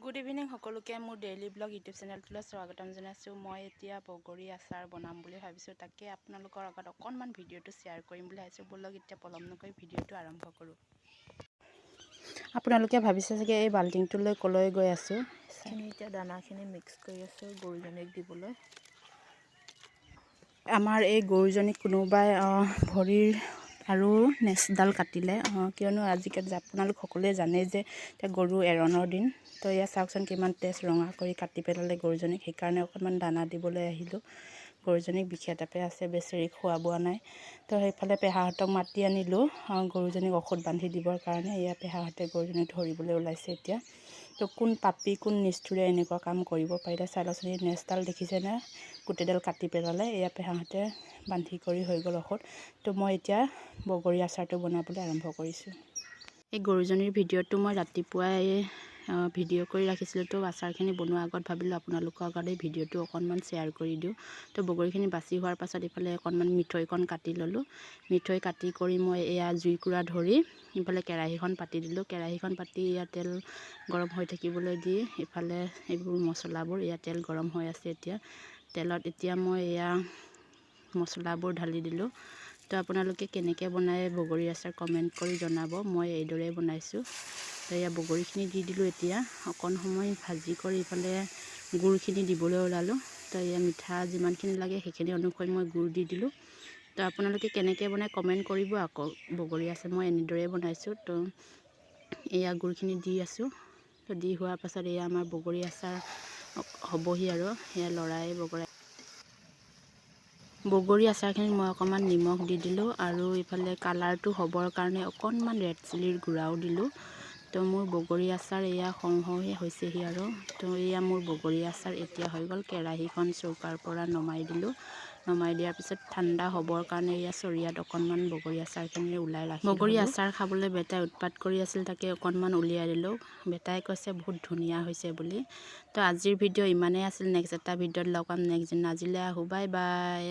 Good evening সকলোকে মোৰ daily blog YouTube চেনেলটোলৈ স্বাগতম জনাইছোঁ। মই এতিয়া বগৰী আচাৰ বনাম বুলি ভাবিছোঁ, তাকে আপোনালোকৰ আগত অকণমান ভিডিঅ'টো শ্বেয়াৰ কৰিম বুলি ভাবিছোঁ। বলক এতিয়া পলম নকৰি ভিডিঅ'টো আৰম্ভ কৰোঁ। আপোনালোকে ভাবিছে চাগে এই বাল্টিংটোলৈ ক'লৈ গৈ আছোঁ। এতিয়া দানাখিনি মিক্স কৰি আছোঁ গৰুজনীক দিবলৈ। আমাৰ এই গৰুজনীক কোনোবাই ভৰিৰ আৰু নেজডাল কাটিলে, কিয়নো আজিকালি আপোনালোক সকলোৱে জানে যে এতিয়া গৰু এৰণৰ দিন। তো এয়া চাওকচোন কিমান তেজ ৰঙা কৰি কাটি পেলালে গৰুজনীক। সেইকাৰণে অকণমান দানা দিবলৈ আহিলোঁ। গৰুজনীক বিষে তাপে আছে, বেচেৰি খোৱা বোৱা নাই। তো সেইফালে পেহাহঁতক মাতি আনিলোঁ গৰুজনীক ঔষধ বান্ধি দিবৰ কাৰণে। এয়া পেহাহঁতে গৰুজনীক ধৰিবলৈ ওলাইছে এতিয়া। তো কোন পাপি কোন নিষ্ঠুৰে এনেকুৱা কাম কৰিব পাৰিলে চাই লওকচোন। এই নেজডাল দেখিছেনে, গোটেইডাল কাটি পেলালে। এয়া পেহাহঁতে বান্ধি কৰি হৈ গ'ল ঔষধ। তো মই এতিয়া বগৰী আচাৰটো বনাবলৈ আৰম্ভ কৰিছোঁ। এই গৰুজনীৰ ভিডিঅ'টো মই ৰাতিপুৱাই ভিডিঅ' কৰি ৰাখিছিলোঁ। তো আচাৰখিনি বনোৱাৰ আগত ভাবিলোঁ আপোনালোকৰ আগত এই ভিডিঅ'টো অকণমান শ্বেয়াৰ কৰি দিওঁ। তো বগৰীখিনি বাছি হোৱাৰ পাছত ইফালে অকণমান মিঠৈকণ কাটি ল'লোঁ। মিঠৈ কাটি কৰি মই এয়া জুইকুৰা ধৰি ইফালে কেৰাহীখন পাতি দিলোঁ। কেৰাহীখন পাতি ইয়াত তেল গৰম হৈ থাকিবলৈ দি ইফালে এইবোৰ মছলাবোৰ, এয়া তেল গৰম হৈ আছে এতিয়া। তেলত এতিয়া মই এয়া মছলাবোৰ ঢালি দিলোঁ। তো আপোনালোকে কেনেকৈ বনায় বগৰী আচাৰ কমেণ্ট কৰি জনাব। মই এইদৰে বনাইছোঁ। তো এয়া বগৰীখিনি দি দিলোঁ। এতিয়া অকণ সময় ভাজি কৰি ইফালে গুড়খিনি দিবলৈ ওলালোঁ। তো এয়া মিঠা যিমানখিনি লাগে সেইখিনি অনুসৰি মই গুড় দি দিলোঁ। তো আপোনালোকে কেনেকৈ বনায় কমেণ্ট কৰিব আকৌ। বগৰী আচাৰ মই এনেদৰে বনাইছোঁ। তো এয়া গুড়খিনি দি আছোঁ। তো দি হোৱাৰ পাছত এয়া আমাৰ বগৰী আচাৰ হ'বহি আৰু। এয়া লৰাই বগৰী আচাৰখিনিত মই অকণমান নিমখ দি দিলোঁ আৰু ইফালে কালাৰটো হ'বৰ কাৰণে অকণমান ৰেড চিলিৰ গুড়াও দিলোঁ। তো মোৰ বগৰী আচাৰ এয়া হওঁ হৈছেহি আৰু। তো এয়া মোৰ বগৰী আচাৰ এতিয়া হৈ গ'ল। কেৰাহীখন চৌকাৰ পৰা নমাই দিলোঁ। নমাই দিয়াৰ পিছত ঠাণ্ডা হ'বৰ কাৰণে এয়া চৰিয়াত অকণমান বগৰী আচাৰখিনি ওলাই ৰাখিলোঁ। বগৰী আচাৰ খাবলৈ বেটাই উৎপাত কৰি আছিল, তাকে অকণমান উলিয়াই দিলোঁ। বেটাই কৈছে বহুত ধুনীয়া হৈছে বুলি। তো আজিৰ ভিডিঅ' ইমানেই আছিল। নেক্সট এটা ভিডিঅ'ত লগ পাম নেক্সট দিনা। আজিলৈ আহোঁ, বাই বাই।